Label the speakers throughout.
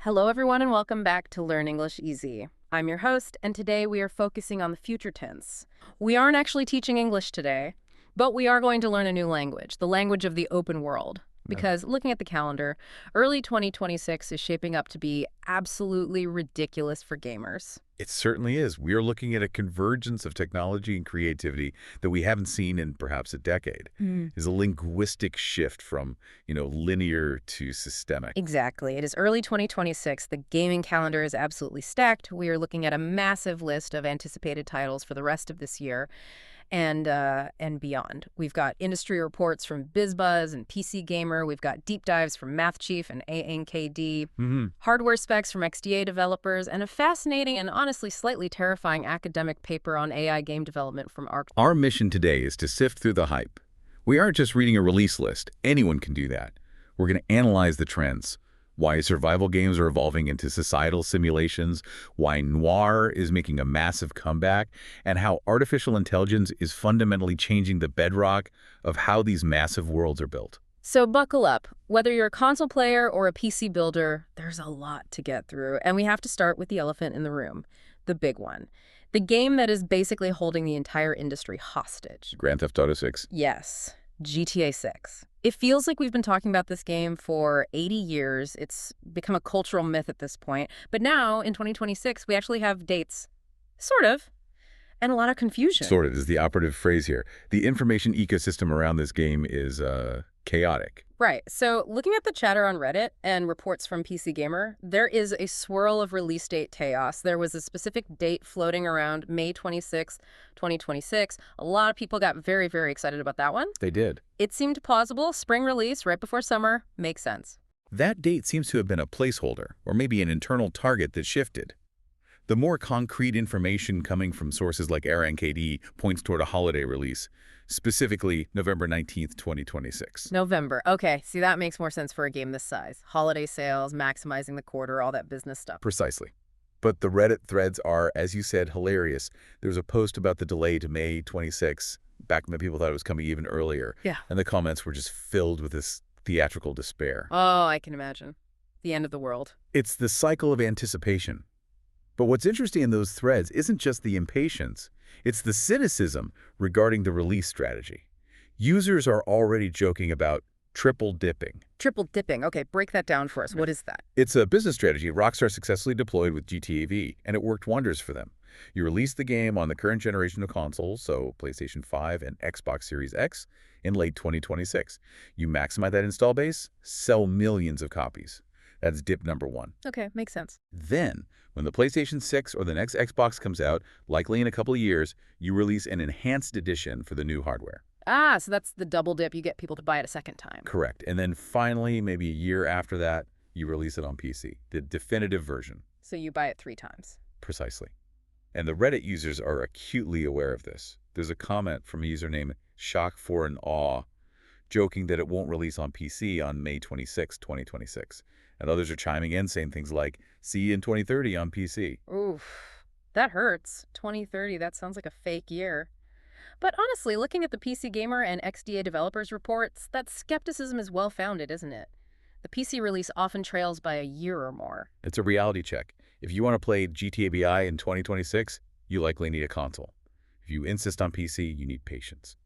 Speaker 1: Hello, everyone, and welcome back to Learn English Easy. I'm your host, and today we are focusing on the future tense. We aren't actually teaching English today, but we are going to learn a new language, the language of the open world. Because looking at the calendar, early 2026 is shaping up to be absolutely ridiculous for gamers.
Speaker 2: It certainly is. We are looking at a convergence of technology and creativity that we haven't seen in perhaps a decade. Is a linguistic shift from, linear to systemic.
Speaker 1: Exactly. It is early 2026. The gaming calendar is absolutely stacked. We are looking at a massive list of anticipated titles for the rest of this year and beyond. We've got industry reports from BizBuzz and PC Gamer. We've got deep dives from Math Chief and ANKD, hardware specs from XDA developers, and a fascinating and honestly slightly terrifying academic paper on AI game development from ARC.
Speaker 2: Our mission today is to sift through the hype. We aren't just reading a release list. Anyone can do that. We're going to analyze the trends. Why survival games are evolving into societal simulations, why noir is making a massive comeback, and how artificial intelligence is fundamentally changing the bedrock of how these massive worlds are built.
Speaker 1: So buckle up. Whether you're a console player or a PC builder, there's a lot to get through, and we have to start with the elephant in the room, the big one. The game that is basically holding the entire industry hostage.
Speaker 2: Grand Theft Auto 6.
Speaker 1: Yes, GTA 6. It feels like we've been talking about this game for 80 years. It's become a cultural myth at this point. But now, in 2026, we actually have dates. Sort of. And a lot of confusion.
Speaker 2: Sort of is the operative phrase here. The information ecosystem around this game is chaotic.
Speaker 1: Right. So looking at the chatter on Reddit and reports from PC Gamer, there is a swirl of release date chaos. There was a specific date floating around May 26, 2026. A lot of people got very, very excited about that one.
Speaker 2: They did.
Speaker 1: It seemed plausible. Spring release right before summer. Makes sense.
Speaker 2: That date seems to have been a placeholder, or maybe an internal target that shifted. The more concrete information coming from sources like RNKD points toward a holiday release, specifically November 19th, 2026.
Speaker 1: November. Okay, see, that makes more sense for a game this size. Holiday sales, maximizing the quarter, all that business stuff.
Speaker 2: Precisely. But the Reddit threads are, as you said, hilarious. There's a post about the delay to May 26, back when people thought it was coming even earlier.
Speaker 1: Yeah.
Speaker 2: And the comments were just filled with this theatrical despair.
Speaker 1: Oh, I can imagine. The end of the world.
Speaker 2: It's the cycle of anticipation. But what's interesting in those threads isn't just the impatience, it's the cynicism regarding the release strategy. Users are already joking about triple dipping.
Speaker 1: Triple dipping. Okay, break that down for us. What is that?
Speaker 2: It's a business strategy Rockstar successfully deployed with GTA V, and it worked wonders for them. You release the game on the current generation of consoles, so PlayStation 5 and Xbox Series X, in late 2026. You maximize that install base, sell millions of copies. That's dip number one.
Speaker 1: Okay, makes sense.
Speaker 2: Then, when the PlayStation 6 or the next Xbox comes out, likely in a couple of years, you release an enhanced edition for the new hardware.
Speaker 1: Ah, so that's the double dip. You get people to buy it a second time.
Speaker 2: Correct. And then finally, maybe a year after that, you release it on PC, the definitive version.
Speaker 1: So you buy it 3 times.
Speaker 2: Precisely. And the Reddit users are acutely aware of this. There's a comment from a user named Shock for an Awe, joking that it won't release on PC on May 26, 2026. And others are chiming in saying things like, see you in 2030 on PC.
Speaker 1: Oof, that hurts. 2030, that sounds like a fake year. But honestly, looking at the PC Gamer and XDA developers reports, that skepticism is well-founded, isn't it? The PC release often trails by a year or more.
Speaker 2: It's a reality check. If you want to play GTA VI in 2026, you likely need a console. If you insist on PC, you need patience.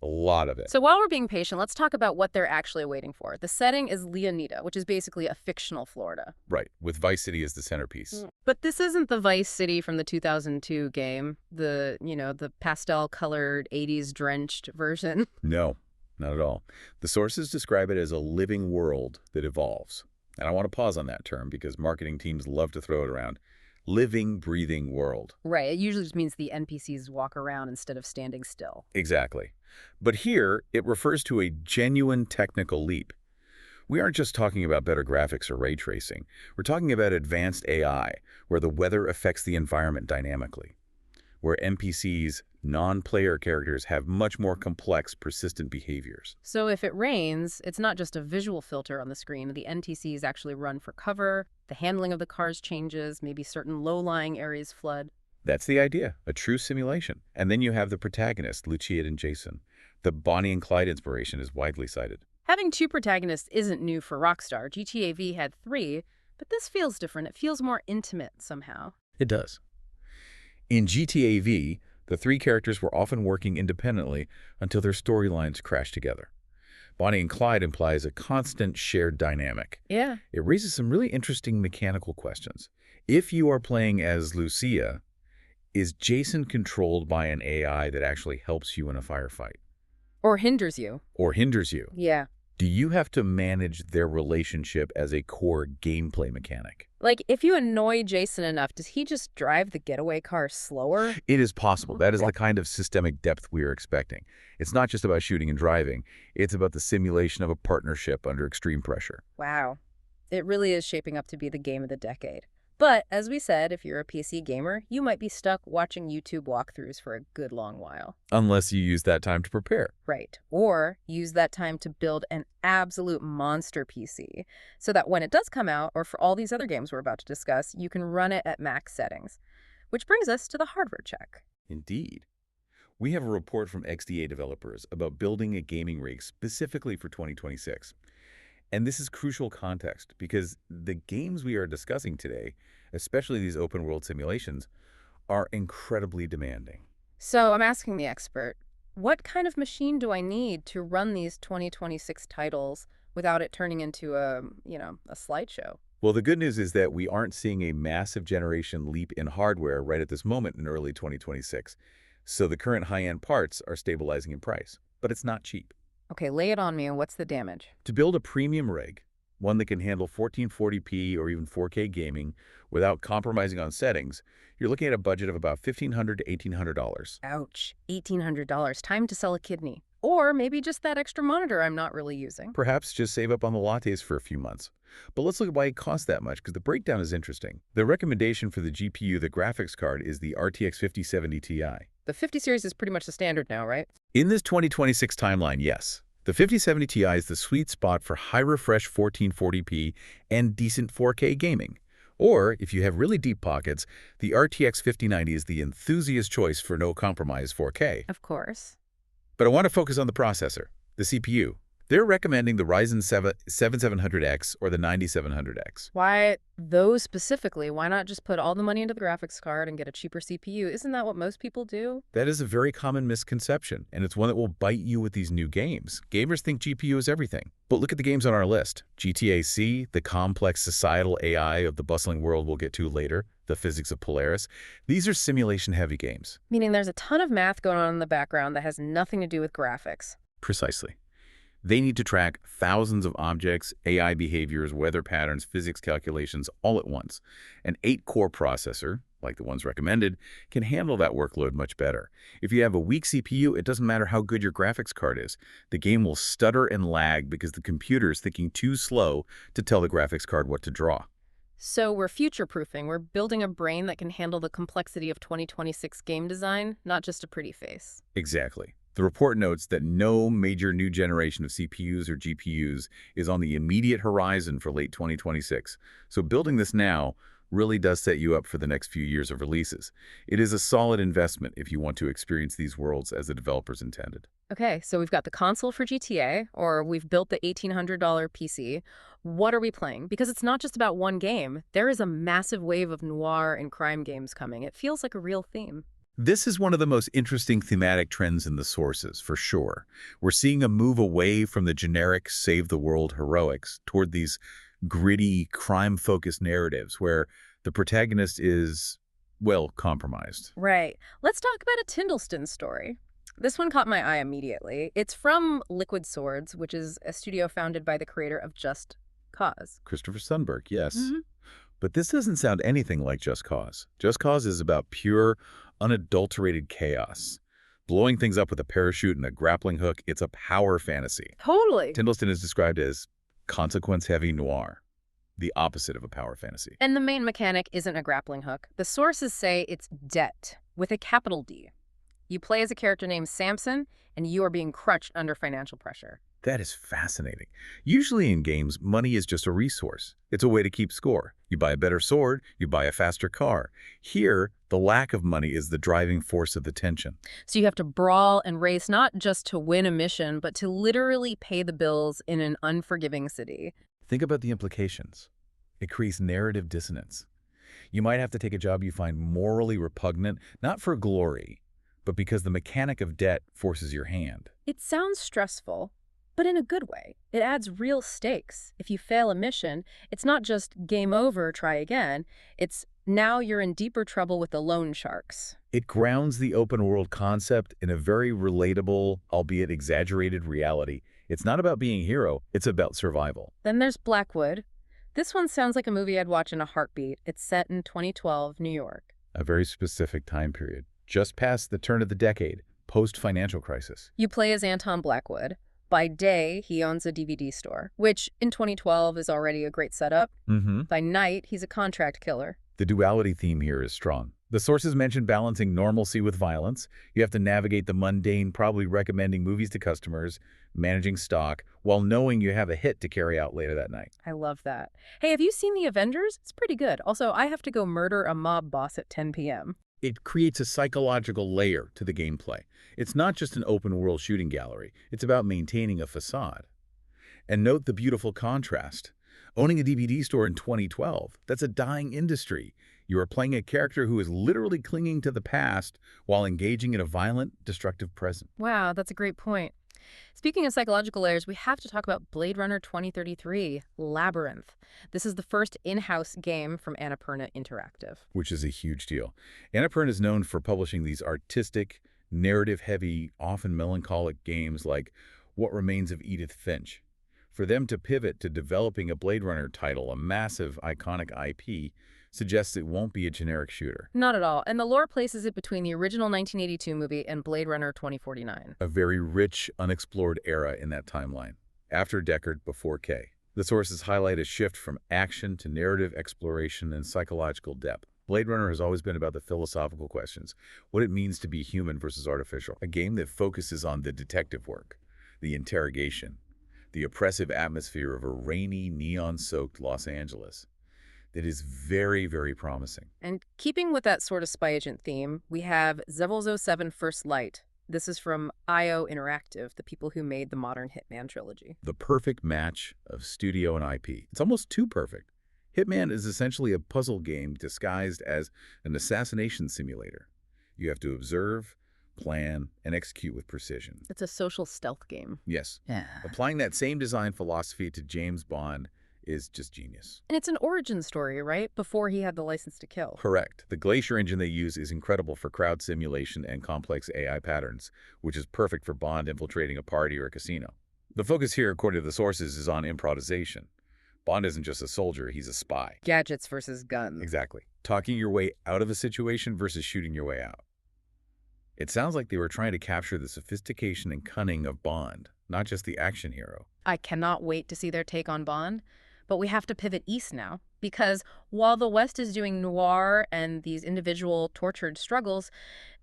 Speaker 2: A lot of it.
Speaker 1: So while we're being patient, let's talk about what they're actually waiting for. The setting is Leonida, which is basically a fictional Florida.
Speaker 2: Right, with Vice City as the centerpiece.
Speaker 1: But this isn't the Vice City from the 2002 game, the pastel-colored 80s-drenched version.
Speaker 2: No, not at all. The sources describe it as a living world that evolves. And I want to pause on that term because marketing teams love to throw it around. Living, breathing world.
Speaker 1: Right, it usually just means the NPCs walk around instead of standing still.
Speaker 2: Exactly. But here, it refers to a genuine technical leap. We aren't just talking about better graphics or ray tracing. We're talking about advanced AI, where the weather affects the environment dynamically, where NPCs, non-player characters, have much more complex, persistent behaviors.
Speaker 1: So if it rains, it's not just a visual filter on the screen. The NPCs actually run for cover, the handling of the cars changes, maybe certain low-lying areas flood.
Speaker 2: That's the idea, a true simulation. And then you have the protagonists, Lucia and Jason. The Bonnie and Clyde inspiration is widely cited.
Speaker 1: Having 2 protagonists isn't new for Rockstar. GTA V had 3, But this feels different. It feels more intimate somehow.
Speaker 2: It does. In GTA V, the three characters were often working independently until their storylines crashed together. Bonnie and Clyde implies a constant shared dynamic.
Speaker 1: Yeah.
Speaker 2: It raises some really interesting mechanical questions. If you are playing as Lucia, is Jason controlled by an AI that actually helps you in a firefight?
Speaker 1: Or hinders you.
Speaker 2: Or hinders you?
Speaker 1: Yeah.
Speaker 2: Do you have to manage their relationship as a core gameplay mechanic?
Speaker 1: Like, if you annoy Jason enough, does he just drive the getaway car slower?
Speaker 2: It is possible. That is the kind of systemic depth we are expecting. It's not just about shooting and driving. It's about the simulation of a partnership under extreme pressure.
Speaker 1: Wow. It really is shaping up to be the game of the decade. But, as we said, if you're a PC gamer, you might be stuck watching YouTube walkthroughs for a good long while.
Speaker 2: Unless you use that time to prepare.
Speaker 1: Right. Or use that time to build an absolute monster PC so that when it does come out, or for all these other games we're about to discuss, you can run it at max settings. Which brings us to the hardware check.
Speaker 2: Indeed. We have a report from XDA developers about building a gaming rig specifically for 2026. And this is crucial context because the games we are discussing today, especially these open-world simulations, are incredibly demanding.
Speaker 1: So I'm asking the expert, what kind of machine do I need to run these 2026 titles without it turning into a slideshow?
Speaker 2: Well, the good news is that we aren't seeing a massive generation leap in hardware right at this moment in early 2026. So the current high-end parts are stabilizing in price, but it's not cheap.
Speaker 1: Okay, lay it on me, and what's the damage?
Speaker 2: To build a premium rig, one that can handle 1440p or even 4K gaming without compromising on settings, you're looking at a budget of about $1,500 to $1,800.
Speaker 1: Ouch, $1,800. Time to sell a kidney. Or maybe just that extra monitor I'm not really using.
Speaker 2: Perhaps just save up on the lattes for a few months. But let's look at why it costs that much, because the breakdown is interesting. The recommendation for the GPU, the graphics card, is the RTX 5070 Ti.
Speaker 1: The 50 series is pretty much the standard now, right?
Speaker 2: In this 2026 timeline, yes. The 5070 Ti is the sweet spot for high-refresh 1440p and decent 4K gaming. Or, if you have really deep pockets, the RTX 5090 is the enthusiast choice for no-compromise 4K.
Speaker 1: Of course.
Speaker 2: But I want to focus on the processor, the CPU. They're recommending the Ryzen 7700X or the 9700X.
Speaker 1: Why those specifically? Why not just put all the money into the graphics card and get a cheaper CPU? Isn't that what most people do?
Speaker 2: That is a very common misconception, and it's one that will bite you with these new games. Gamers think GPU is everything. But look at the games on our list. GTA C, the complex societal AI of the bustling world we'll get to later, the physics of Polaris. These are simulation-heavy games.
Speaker 1: Meaning there's a ton of math going on in the background that has nothing to do with graphics.
Speaker 2: Precisely. They need to track thousands of objects, AI behaviors, weather patterns, physics calculations all at once. An 8-core processor, like the ones recommended, can handle that workload much better. If you have a weak CPU, it doesn't matter how good your graphics card is. The game will stutter and lag because the computer is thinking too slow to tell the graphics card what to draw.
Speaker 1: So we're future-proofing. We're building a brain that can handle the complexity of 2026 game design, not just a pretty face.
Speaker 2: Exactly. The report notes that no major new generation of CPUs or GPUs is on the immediate horizon for late 2026. So building this now really does set you up for the next few years of releases. It is a solid investment if you want to experience these worlds as the developers intended.
Speaker 1: Okay, so we've got the console for GTA, or we've built the $1,800 PC. What are we playing? Because it's not just about one game. There is a massive wave of noir and crime games coming. It feels like a real theme.
Speaker 2: This is one of the most interesting thematic trends in the sources, for sure. We're seeing a move away from the generic save-the-world heroics toward these gritty, crime-focused narratives where the protagonist is, well, compromised.
Speaker 1: Right. Let's talk about a Tindleston story. This one caught my eye immediately. It's from Liquid Swords, which is a studio founded by the creator of Just Cause.
Speaker 2: Christopher Sundberg, yes.
Speaker 1: Mm-hmm.
Speaker 2: But this doesn't sound anything like Just Cause. Just Cause is about pure, unadulterated chaos. Blowing things up with a parachute and a grappling hook, it's a power fantasy.
Speaker 1: Totally.
Speaker 2: Tindleston is described as consequence-heavy noir, the opposite of a power fantasy.
Speaker 1: And the main mechanic isn't a grappling hook. The sources say it's debt, with a capital D. You play as a character named Samson, and you are being crushed under financial pressure.
Speaker 2: That is fascinating. Usually in games, money is just a resource. It's a way to keep score. You buy a better sword, you buy a faster car. Here, the lack of money is the driving force of the tension.
Speaker 1: So you have to brawl and race not just to win a mission, but to literally pay the bills in an unforgiving city.
Speaker 2: Think about the implications. It creates narrative dissonance. You might have to take a job you find morally repugnant, not for glory, but because the mechanic of debt forces your hand.
Speaker 1: It sounds stressful, but in a good way. It adds real stakes. If you fail a mission, it's not just game over, try again. It's now you're in deeper trouble with the loan sharks.
Speaker 2: It grounds the open world concept in a very relatable, albeit exaggerated reality. It's not about being a hero, it's about survival.
Speaker 1: Then there's Blackwood. This one sounds like a movie I'd watch in a heartbeat. It's set in 2012, New York.
Speaker 2: A very specific time period, just past the turn of the decade, post-financial crisis.
Speaker 1: You play as Anton Blackwood. By day, he owns a DVD store, which in 2012 is already a great setup. By night, he's a contract killer.
Speaker 2: The duality theme here is strong. The sources mention balancing normalcy with violence. You have to navigate the mundane, probably recommending movies to customers, managing stock, while knowing you have a hit to carry out later that night.
Speaker 1: I love that. Hey, have you seen The Avengers? It's pretty good. Also, I have to go murder a mob boss at 10 p.m.
Speaker 2: It creates a psychological layer to the gameplay. It's not just an open-world shooting gallery. It's about maintaining a facade. And note the beautiful contrast. Owning a DVD store in 2012, that's a dying industry. You are playing a character who is literally clinging to the past while engaging in a violent, destructive present.
Speaker 1: Wow, that's a great point. Speaking of psychological layers, we have to talk about Blade Runner 2033, Labyrinth. This is the first in-house game from Annapurna Interactive.
Speaker 2: Which is a huge deal. Annapurna is known for publishing these artistic, narrative-heavy, often melancholic games like What Remains of Edith Finch. For them to pivot to developing a Blade Runner title, a massive, iconic IP, suggests it won't be a generic shooter.
Speaker 1: Not at all, and the lore places it between the original 1982 movie and Blade Runner 2049.
Speaker 2: A very rich, unexplored era in that timeline. After Deckard, before K. The sources highlight a shift from action to narrative exploration and psychological depth. Blade Runner has always been about the philosophical questions, what it means to be human versus artificial. A game that focuses on the detective work, the interrogation, the oppressive atmosphere of a rainy, neon-soaked Los Angeles. That is very, very promising.
Speaker 1: And keeping with that sort of spy agent theme, we have 007 First Light. This is from IO Interactive, the people who made the modern Hitman trilogy.
Speaker 2: The perfect match of studio and IP. It's almost too perfect. Hitman is essentially a puzzle game disguised as an assassination simulator. You have to observe, plan, and execute with precision.
Speaker 1: It's a social stealth game.
Speaker 2: Yes.
Speaker 1: Yeah.
Speaker 2: Applying that same design philosophy to James Bond is just genius.
Speaker 1: And it's an origin story, right? Before he had the license to kill.
Speaker 2: Correct. The Glacier engine they use is incredible for crowd simulation and complex AI patterns, which is perfect for Bond infiltrating a party or a casino. The focus here, according to the sources, is on improvisation. Bond isn't just a soldier, he's a spy.
Speaker 1: Gadgets versus guns.
Speaker 2: Exactly. Talking your way out of a situation versus shooting your way out. It sounds like they were trying to capture the sophistication and cunning of Bond, not just the action hero.
Speaker 1: I cannot wait to see their take on Bond. But we have to pivot east now, because while the West is doing noir and these individual tortured struggles,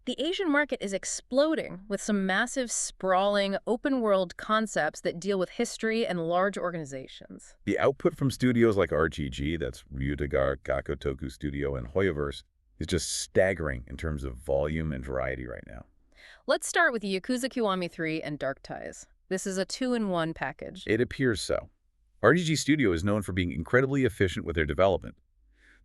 Speaker 1: the Asian market is exploding with some massive, sprawling, open-world concepts that deal with history and large organizations.
Speaker 2: The output from studios like RGG, that's Ryudagar Gakutoku Studio, and Hoyoverse, is just staggering in terms of volume and variety right now.
Speaker 1: Let's start with Yakuza Kiwami 3 and Dark Ties. This is a two-in-one package.
Speaker 2: It appears so. RGG Studio is known for being incredibly efficient with their development.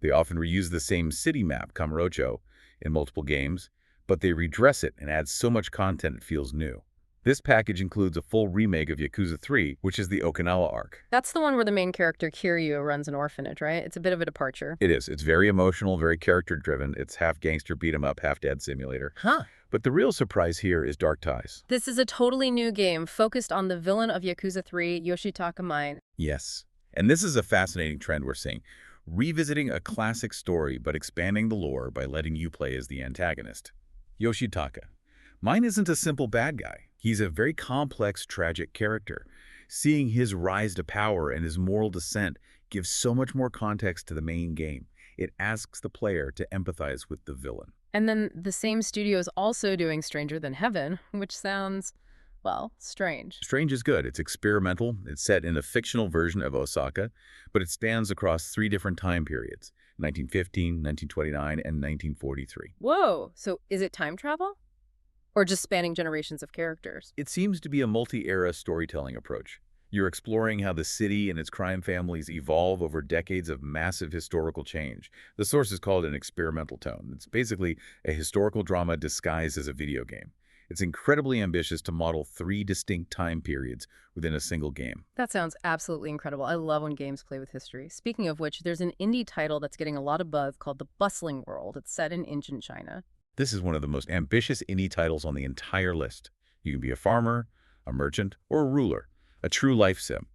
Speaker 2: They often reuse the same city map, Kamurocho, in multiple games, but they redress it and add so much content it feels new. This package includes a full remake of Yakuza 3, which is the Okinawa arc.
Speaker 1: That's the one where the main character, Kiryu, runs an orphanage, right? It's a bit of a departure.
Speaker 2: It is. It's very emotional, very character-driven. It's half gangster beat-em-up, half dead simulator. But the real surprise here is Dark Ties.
Speaker 1: This is a totally new game focused on the villain of Yakuza 3, Yoshitaka Mine.
Speaker 2: Yes. And this is a fascinating trend we're seeing. Revisiting a classic story, but expanding the lore by letting you play as the antagonist. Yoshitaka. Mine isn't a simple bad guy. He's a very complex, tragic character. Seeing his rise to power and his moral descent gives so much more context to the main game. It asks the player to empathize with the villain.
Speaker 1: And then the same studio is also doing Stranger Than Heaven, which sounds, well, strange.
Speaker 2: Strange is good. It's experimental. It's set in a fictional version of Osaka, but it spans across 3 different time periods, 1915, 1929, and 1943.
Speaker 1: Whoa! So is it time travel? Or just spanning generations of characters?
Speaker 2: It seems to be a multi-era storytelling approach. You're exploring how the city and its crime families evolve over decades of massive historical change. The source is called an experimental tone. It's basically a historical drama disguised as a video game. It's incredibly ambitious to model 3 distinct time periods within a single game.
Speaker 1: That sounds absolutely incredible. I love when games play with history. Speaking of which, there's an indie title that's getting a lot of buzz called The Bustling World. It's set in ancient China.
Speaker 2: This is one of the most ambitious indie titles on the entire list. You can be a farmer, a merchant, or a ruler, a true life sim.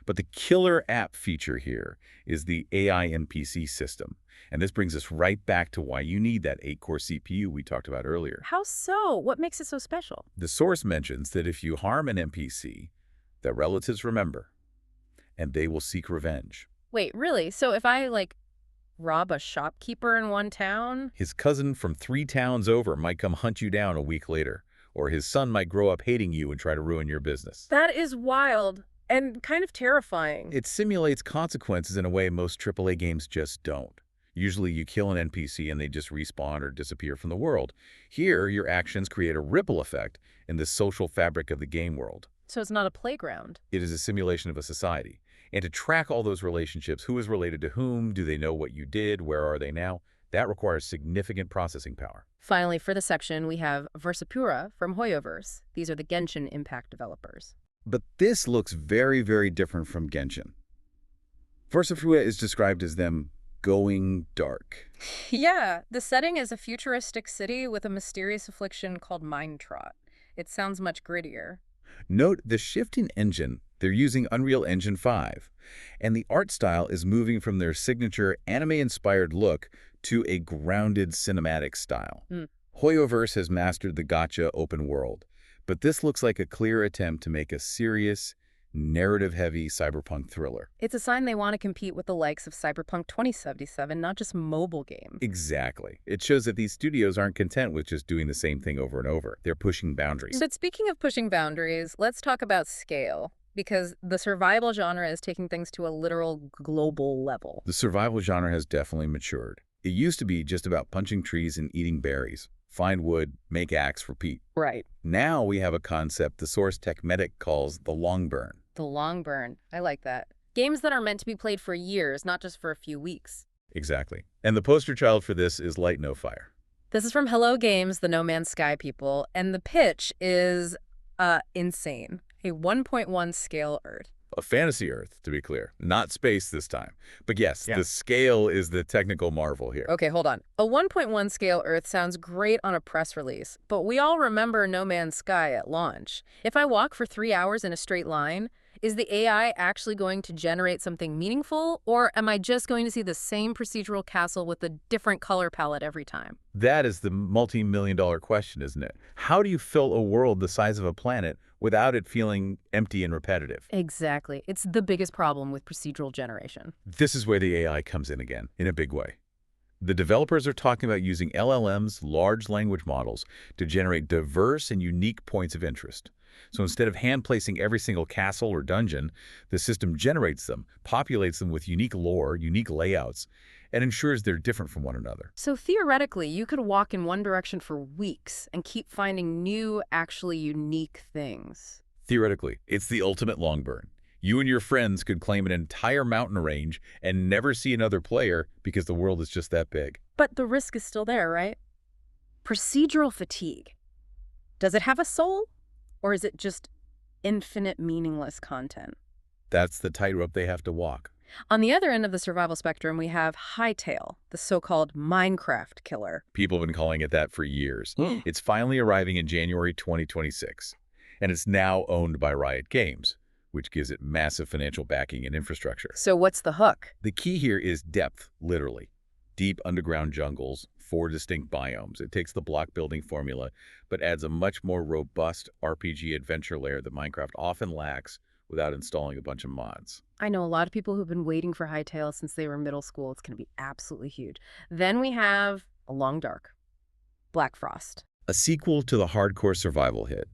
Speaker 2: But the killer app feature here is the AI NPC system. And this brings us right back to why you need that 8-core CPU we talked about earlier.
Speaker 1: How so? What makes it so special?
Speaker 2: The source mentions that if you harm an NPC, their relatives remember, and they will seek revenge.
Speaker 1: Wait, really? So if I, rob a shopkeeper in one town?
Speaker 2: His cousin from 3 towns over might come hunt you down a week later, or his son might grow up hating you and try to ruin your business.
Speaker 1: That is wild and kind of terrifying.
Speaker 2: It simulates consequences in a way most AAA games just don't. Usually you kill an NPC and they just respawn or disappear from the world. Here, your actions create a ripple effect in the social fabric of the game world.
Speaker 1: So it's not a playground.
Speaker 2: It is a simulation of a society. And to track all those relationships, who is related to whom, do they know what you did, where are they now, that requires significant processing power.
Speaker 1: Finally, for the section, we have Versapura from Hoyoverse. These are the Genshin Impact developers.
Speaker 3: But this looks very, very different from Genshin. Versapura is described as them going dark.
Speaker 1: Yeah, the setting is a futuristic city with a mysterious affliction called Mind Trot. It sounds much grittier.
Speaker 2: Note the shift in engine. They're using Unreal Engine 5, and the art style is moving from their signature anime-inspired look to a grounded cinematic style. Hoyoverse has mastered the gacha open world, but this looks like a clear attempt to make a serious, narrative-heavy cyberpunk thriller.
Speaker 1: It's a sign they want to compete with the likes of Cyberpunk 2077, not just mobile games.
Speaker 2: Exactly. It shows that these studios aren't content with just doing the same thing over and over. They're pushing boundaries.
Speaker 1: But speaking of pushing boundaries, let's talk about scale, because the survival genre is taking things to a literal global level.
Speaker 2: The survival genre has definitely matured. It used to be just about punching trees and eating berries. Find wood, make axe, repeat.
Speaker 1: Right.
Speaker 2: Now we have a concept the source tech medic calls the long burn.
Speaker 1: The long burn. I like that. Games that are meant to be played for years, not just for a few weeks.
Speaker 2: Exactly. And the poster child for this is Light No Fire.
Speaker 1: This is from Hello Games, the No Man's Sky people, and the pitch is insane. A 1.1 scale Earth.
Speaker 2: A fantasy Earth, to be clear. Not space this time. But yes, the scale is the technical marvel here.
Speaker 1: Okay, hold on. A 1.1 scale Earth sounds great on a press release, but we all remember No Man's Sky at launch. If I walk for 3 hours in a straight line, is the AI actually going to generate something meaningful, or am I just going to see the same procedural castle with a different color palette every time?
Speaker 2: That is the multi-million-dollar question, isn't it? How do you fill a world the size of a planet without it feeling empty and repetitive?
Speaker 1: Exactly. It's the biggest problem with procedural generation.
Speaker 2: This is where the AI comes in again, in a big way. The developers are talking about using LLMs, large language models, to generate diverse and unique points of interest. So instead of hand-placing every single castle or dungeon, the system generates them, populates them with unique lore, unique layouts, and ensures they're different from one another.
Speaker 1: So theoretically, you could walk in one direction for weeks and keep finding new, actually unique things.
Speaker 2: Theoretically, it's the ultimate long burn. You and your friends could claim an entire mountain range and never see another player because the world is just that big.
Speaker 1: But the risk is still there, right? Procedural fatigue. Does it have a soul? Or is it just infinite meaningless content?
Speaker 2: That's the tightrope they have to walk.
Speaker 1: On the other end of the survival spectrum, we have Hytale, the so-called Minecraft killer.
Speaker 2: People have been calling it that for years. It's finally arriving in January 2026. And it's now owned by Riot Games, which gives it massive financial backing and infrastructure.
Speaker 1: So what's the hook?
Speaker 2: The key here is depth, literally. Deep underground jungles, 4 distinct biomes. It takes the block building formula, but adds a much more robust RPG adventure layer that Minecraft often lacks without installing a bunch of mods.
Speaker 1: I know a lot of people who've been waiting for Hytale since they were middle school. It's going to be absolutely huge. Then we have A Long Dark, Black Frost.
Speaker 2: A sequel to the hardcore survival hit.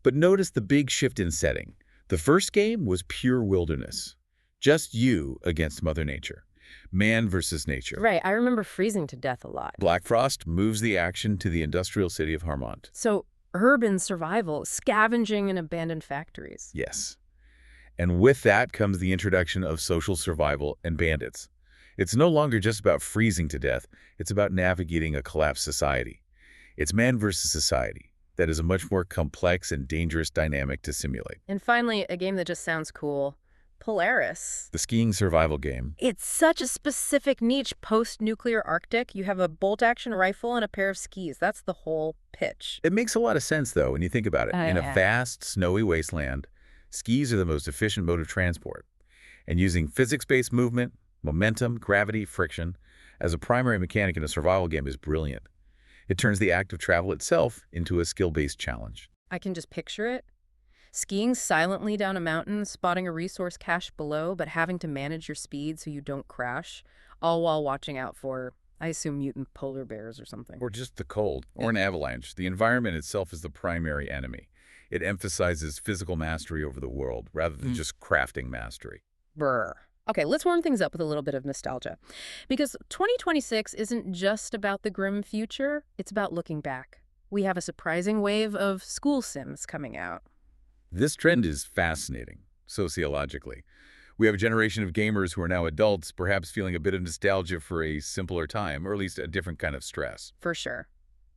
Speaker 2: But notice the big shift in setting. The first game was pure wilderness. Just you against Mother Nature. Man versus nature.
Speaker 1: Right, I remember freezing to death a lot.
Speaker 2: Black Frost moves the action to the industrial city of Harmont.
Speaker 1: So urban survival, scavenging in abandoned factories.
Speaker 2: Yes. And with that comes the introduction of social survival and bandits. It's no longer just about freezing to death, it's about navigating a collapsed society. It's man versus society. That is a much more complex and dangerous dynamic to simulate.
Speaker 1: And finally, a game that just sounds cool. Polaris.
Speaker 2: The skiing survival game.
Speaker 1: It's such a specific niche post-nuclear Arctic. You have a bolt-action rifle and a pair of skis. That's the whole pitch.
Speaker 2: It makes a lot of sense, though, when you think about it. In a vast, snowy wasteland, skis are the most efficient mode of transport. And using physics-based movement, momentum, gravity, friction, as a primary mechanic in a survival game is brilliant. It turns the act of travel itself into a skill-based challenge.
Speaker 1: I can just picture it. Skiing silently down a mountain, spotting a resource cache below, but having to manage your speed so you don't crash, all while watching out for, I assume, mutant polar bears or something.
Speaker 2: Or just the cold, or an avalanche. The environment itself is the primary enemy. It emphasizes physical mastery over the world, rather than just crafting mastery.
Speaker 1: Brr. Okay, let's warm things up with a little bit of nostalgia. Because 2026 isn't just about the grim future, it's about looking back. We have a surprising wave of school sims coming out.
Speaker 2: This trend is fascinating, sociologically. We have a generation of gamers who are now adults, perhaps feeling a bit of nostalgia for a simpler time, or at least a different kind of stress.
Speaker 1: For sure.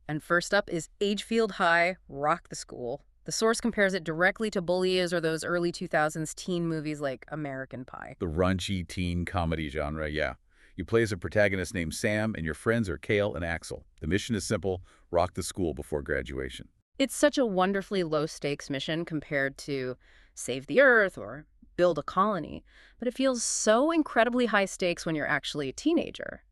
Speaker 1: And first up is Agefield High, Rock the School. The source compares it directly to Bullies or those early 2000s teen movies like American Pie.
Speaker 2: The raunchy teen comedy genre, yeah. You play as a protagonist named Sam, and your friends are Kale and Axel. The mission is simple: rock the school before graduation.
Speaker 1: It's such a wonderfully low-stakes mission compared to save the Earth or build a colony, but it feels so incredibly high stakes when you're actually a teenager.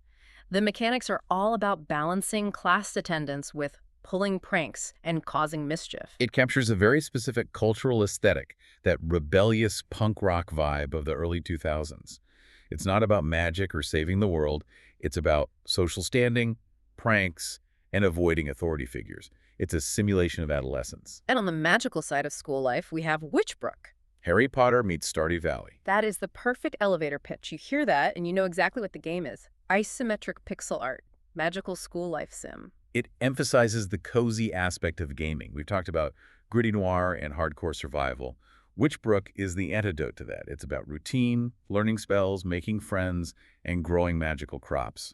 Speaker 1: The mechanics are all about balancing class attendance with pulling pranks and causing mischief.
Speaker 2: It captures a very specific cultural aesthetic, that rebellious punk rock vibe of the early 2000s. It's not about magic or saving the world. It's about social standing, pranks, and avoiding authority figures. It's a simulation of adolescence.
Speaker 1: And on the magical side of school life, we have Witchbrook.
Speaker 2: Harry Potter meets Stardew Valley.
Speaker 1: That is the perfect elevator pitch. You hear that, and you know exactly what the game is. Isometric pixel art. Magical school life sim.
Speaker 2: It emphasizes the cozy aspect of gaming. We've talked about gritty noir and hardcore survival. Witchbrook is the antidote to that. It's about routine, learning spells, making friends, and growing magical crops.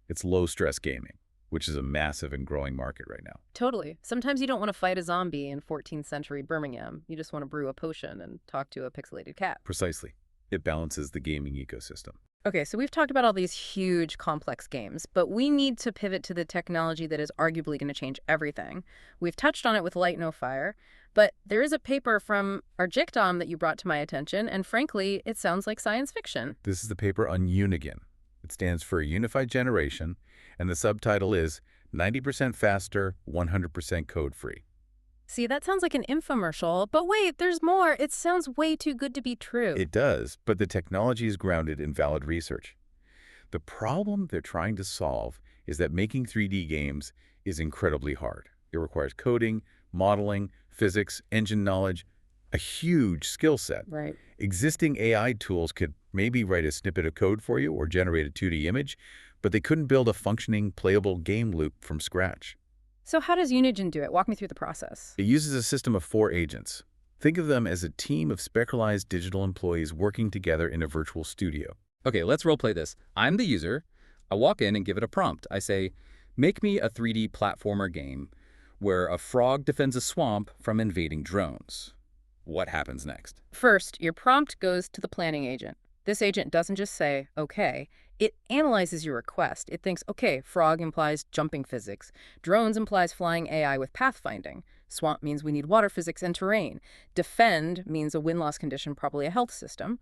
Speaker 2: It's low-stress gaming, which is a massive and growing market right now.
Speaker 1: Totally. Sometimes you don't want to fight a zombie in 14th century Birmingham. You just want to brew a potion and talk to a pixelated cat.
Speaker 2: Precisely. It balances the gaming ecosystem.
Speaker 1: Okay, so we've talked about all these huge, complex games, but we need to pivot to the technology that is arguably going to change everything. We've touched on it with Light No Fire, but there is a paper from Arjikdom that you brought to my attention, and frankly, it sounds like science fiction.
Speaker 2: This is the paper on Unigen. It stands for Unified Generation, and the subtitle is 90% faster, 100% code-free.
Speaker 1: See, that sounds like an infomercial, but wait, there's more. It sounds way too good to be true.
Speaker 2: It does, but the technology is grounded in valid research. The problem they're trying to solve is that making 3D games is incredibly hard. It requires coding, modeling, physics, engine knowledge, a huge skill set.
Speaker 1: Right.
Speaker 2: Existing AI tools could maybe write a snippet of code for you or generate a 2D image, but they couldn't build a functioning, playable game loop from scratch.
Speaker 1: So how does Unigen do it? Walk me through the process.
Speaker 2: It uses a system of 4 agents. Think of them as a team of specialized digital employees working together in a virtual studio.
Speaker 4: Okay, let's roleplay this. I'm the user. I walk in and give it a prompt. I say, make me a 3D platformer game where a frog defends a swamp from invading drones. What happens next?
Speaker 1: First, your prompt goes to the planning agent. This agent doesn't just say, okay. It analyzes your request. It thinks, okay, frog implies jumping physics. Drones implies flying AI with pathfinding. Swamp means we need water physics and terrain. Defend means a win-loss condition, probably a health system.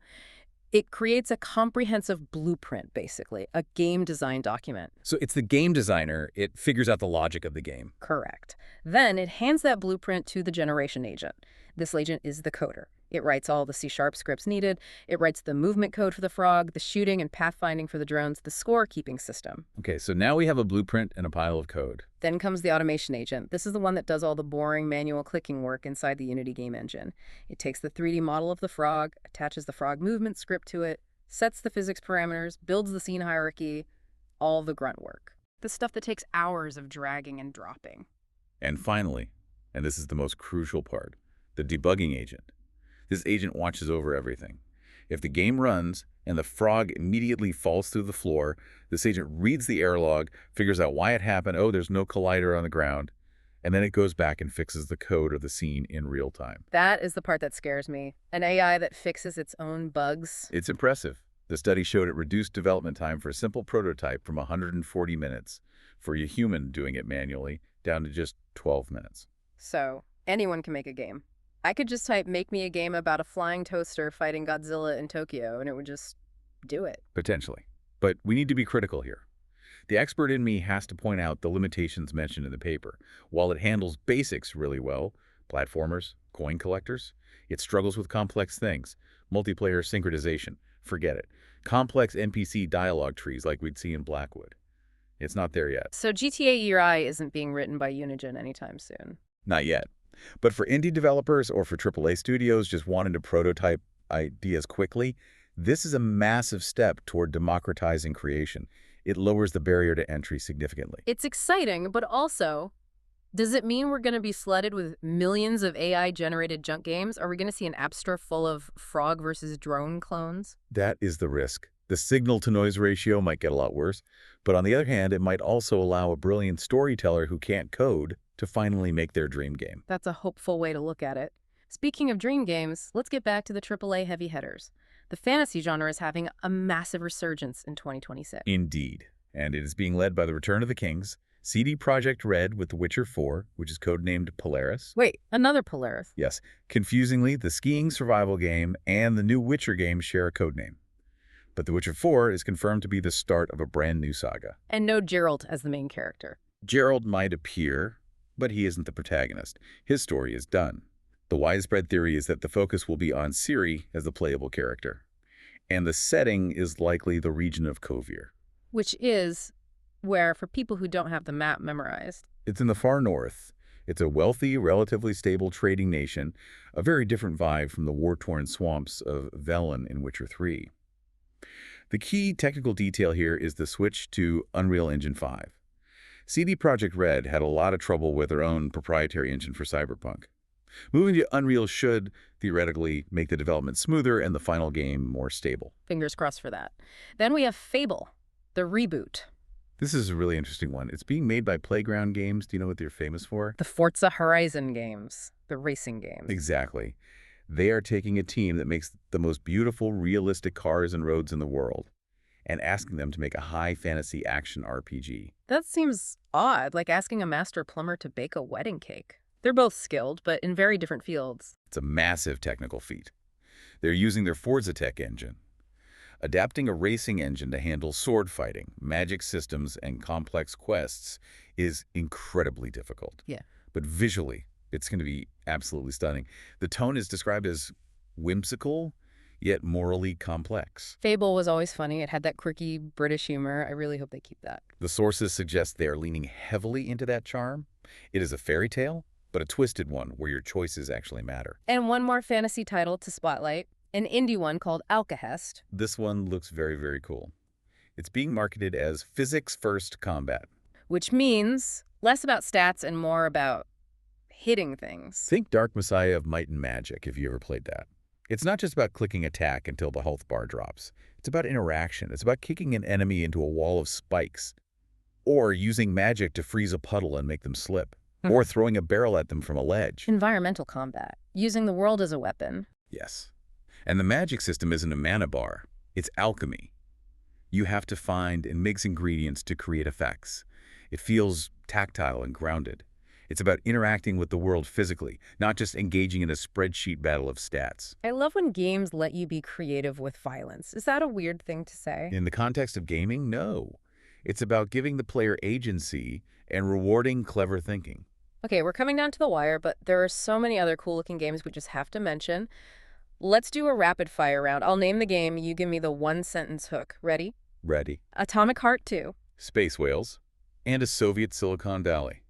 Speaker 1: It creates a comprehensive blueprint, basically, a game design document.
Speaker 4: So it's the game designer. It figures out the logic of the game.
Speaker 1: Correct. Then it hands that blueprint to the generation agent. This agent is the coder. It writes all the C# scripts needed. It writes the movement code for the frog, the shooting and pathfinding for the drones, the score-keeping system.
Speaker 2: Okay, so now we have a blueprint and a pile of code.
Speaker 1: Then comes the automation agent. This is the one that does all the boring manual clicking work inside the Unity game engine. It takes the 3D model of the frog, attaches the frog movement script to it, sets the physics parameters, builds the scene hierarchy, all the grunt work. The stuff that takes hours of dragging and dropping.
Speaker 2: And finally, and this is the most crucial part, the debugging agent. This agent watches over everything. If the game runs and the frog immediately falls through the floor, this agent reads the error log, figures out why it happened, oh, there's no collider on the ground, and then it goes back and fixes the code or the scene in real time.
Speaker 1: That is the part that scares me. An AI that fixes its own bugs.
Speaker 2: It's impressive. The study showed it reduced development time for a simple prototype from 140 minutes for a human doing it manually down to just 12 minutes.
Speaker 1: So, anyone can make a game. I could just type, make me a game about a flying toaster fighting Godzilla in Tokyo, and it would just do it.
Speaker 2: Potentially. But we need to be critical here. The expert in me has to point out the limitations mentioned in the paper. While it handles basics really well, platformers, coin collectors, it struggles with complex things. Multiplayer synchronization, forget it. Complex NPC dialogue trees like we'd see in Blackwood. It's not there yet.
Speaker 1: So GTA ERI isn't being written by Unigen anytime soon.
Speaker 2: Not yet. But for indie developers or for AAA studios just wanting to prototype ideas quickly, this is a massive step toward democratizing creation. It lowers the barrier to entry significantly.
Speaker 1: It's exciting, but also, does it mean we're going to be flooded with millions of AI-generated junk games? Are we going to see an app store full of frog versus drone clones?
Speaker 2: That is the risk. The signal-to-noise ratio might get a lot worse, but on the other hand, it might also allow a brilliant storyteller who can't code to finally make their dream game.
Speaker 1: That's a hopeful way to look at it. Speaking of dream games, let's get back to the AAA heavy hitters. The fantasy genre is having a massive resurgence in 2026.
Speaker 2: Indeed. And it is being led by the Return of the Kings, CD Projekt Red with The Witcher 4, which is codenamed Polaris.
Speaker 1: Wait, another Polaris?
Speaker 2: Yes. Confusingly, the skiing survival game and the new Witcher game share a codename. But The Witcher 4 is confirmed to be the start of a brand new saga.
Speaker 1: And no Geralt as the main character.
Speaker 2: Geralt might appear, but he isn't the protagonist. His story is done. The widespread theory is that the focus will be on Ciri as the playable character. And the setting is likely the region of Kovir.
Speaker 1: Which is where, for people who don't have the map memorized.
Speaker 2: It's in the far north. It's a wealthy, relatively stable trading nation, a very different vibe from the war-torn swamps of Velen in Witcher 3. The key technical detail here is the switch to Unreal Engine 5. CD Projekt Red had a lot of trouble with their own proprietary engine for Cyberpunk. Moving to Unreal should, theoretically, make the development smoother and the final game more stable.
Speaker 1: Fingers crossed for that. Then we have Fable, the reboot.
Speaker 2: This is a really interesting one. It's being made by Playground Games. Do you know what they're famous for?
Speaker 1: The Forza Horizon games, the racing games.
Speaker 2: Exactly. They are taking a team that makes the most beautiful, realistic cars and roads in the world and asking them to make a high fantasy action RPG.
Speaker 1: That seems odd, like asking a master plumber to bake a wedding cake. They're both skilled, but in very different fields.
Speaker 2: It's a massive technical feat. They're using their Forza Tech engine. Adapting a racing engine to handle sword fighting, magic systems, and complex quests is incredibly difficult.
Speaker 1: Yeah.
Speaker 2: But visually, it's going to be absolutely stunning. The tone is described as whimsical, yet morally complex.
Speaker 1: Fable was always funny. It had that quirky British humor. I really hope they keep that.
Speaker 2: The sources suggest they are leaning heavily into that charm. It is a fairy tale, but a twisted one where your choices actually matter.
Speaker 1: And one more fantasy title to spotlight, an indie one called Alcahest.
Speaker 2: This one looks very, very cool. It's being marketed as physics-first combat.
Speaker 1: Which means less about stats and more about hitting things.
Speaker 2: Think Dark Messiah of Might and Magic, if you ever played that. It's not just about clicking attack until the health bar drops. It's about interaction. It's about kicking an enemy into a wall of spikes, or using magic to freeze a puddle and make them slip, or throwing a barrel at them from a ledge.
Speaker 1: Environmental combat, using the world as a weapon.
Speaker 2: Yes. And the magic system isn't a mana bar. It's alchemy. You have to find and mix ingredients to create effects. It feels tactile and grounded. It's about interacting with the world physically, not just engaging in a spreadsheet battle of stats.
Speaker 1: I love when games let you be creative with violence. Is that a weird thing to say?
Speaker 2: In the context of gaming, no. It's about giving the player agency and rewarding clever thinking.
Speaker 1: Okay, we're coming down to the wire, but there are so many other cool-looking games we just have to mention. Let's do a rapid-fire round. I'll name the game. You give me the one-sentence hook. Ready?
Speaker 2: Ready.
Speaker 1: Atomic Heart 2.
Speaker 2: Space Whales. And a Soviet Silicon Valley.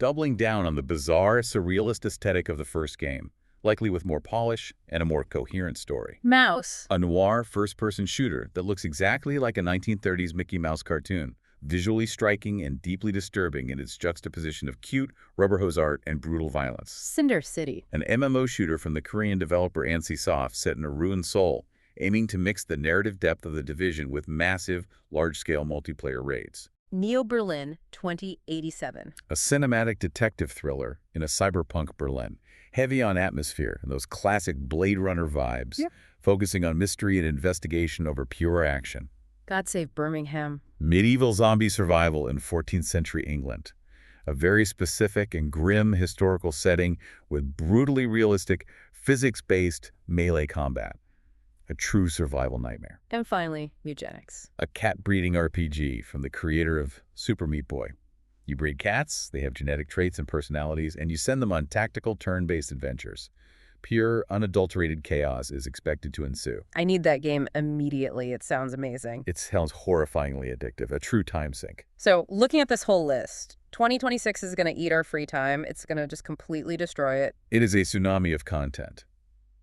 Speaker 2: Doubling down on the bizarre, surrealist aesthetic of the first game, likely with more polish and a more coherent story.
Speaker 1: Mouse.
Speaker 2: A noir first-person shooter that looks exactly like a 1930s Mickey Mouse cartoon, visually striking and deeply disturbing in its juxtaposition of cute, rubber hose art and brutal violence.
Speaker 1: Cinder City.
Speaker 2: An MMO shooter from the Korean developer saath set in a ruined Seoul, aiming to mix the narrative depth of The Division with massive, large-scale multiplayer raids.
Speaker 1: Neo Berlin 2087.
Speaker 2: A cinematic detective thriller in a cyberpunk Berlin, heavy on atmosphere and those classic Blade Runner vibes, focusing on mystery and investigation over pure action.
Speaker 1: God Save Birmingham.
Speaker 2: Medieval zombie survival in 14th century England. A very specific and grim historical setting with brutally realistic, physics-based melee combat. A true survival nightmare.
Speaker 1: And finally, eugenics.
Speaker 2: A cat-breeding RPG from the creator of Super Meat Boy. You breed cats, they have genetic traits and personalities, and you send them on tactical turn-based adventures. Pure, unadulterated chaos is expected to ensue.
Speaker 1: I need that game immediately. It sounds amazing.
Speaker 2: It sounds horrifyingly addictive, a true time sink.
Speaker 1: So, looking at this whole list, 2026 is going to eat our free time. It's going to just completely destroy it.
Speaker 2: It is a tsunami of content.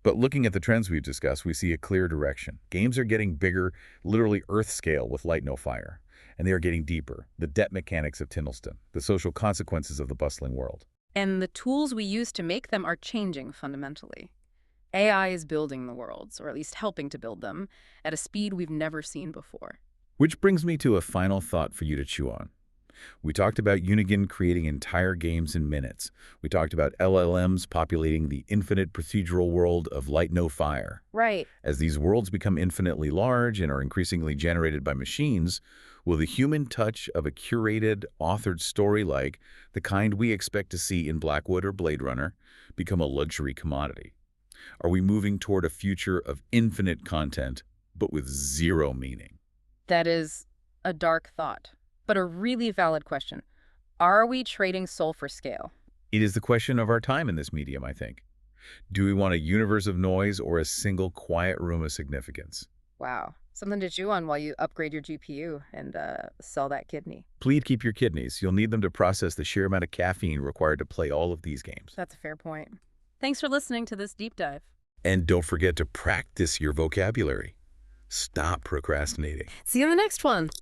Speaker 2: But looking at the trends we've discussed, we see a clear direction. Games are getting bigger, literally Earth scale with light no fire. And they are getting deeper. The debt mechanics of Tinleston, the social consequences of the bustling world.
Speaker 1: And the tools we use to make them are changing fundamentally. AI is building the worlds, or at least helping to build them, at a speed we've never seen before.
Speaker 2: Which brings me to a final thought for you to chew on. We talked about Unigine creating entire games in minutes. We talked about LLMs populating the infinite procedural world of light no fire.
Speaker 1: Right.
Speaker 2: As these worlds become infinitely large and are increasingly generated by machines, will the human touch of a curated, authored story like the kind we expect to see in Blackwood or Blade Runner become a luxury commodity? Are we moving toward a future of infinite content, but with zero meaning?
Speaker 1: That is a dark thought, but a really valid question. Are we trading soul for scale?
Speaker 2: It is the question of our time in this medium, I think. Do we want a universe of noise or a single quiet room of significance?
Speaker 1: Wow. Something to chew on while you upgrade your GPU and sell that kidney.
Speaker 2: Please keep your kidneys. You'll need them to process the sheer amount of caffeine required to play all of these games.
Speaker 1: That's a fair point. Thanks for listening to this deep dive.
Speaker 2: And don't forget to practice your vocabulary. Stop procrastinating.
Speaker 1: See you in the next one.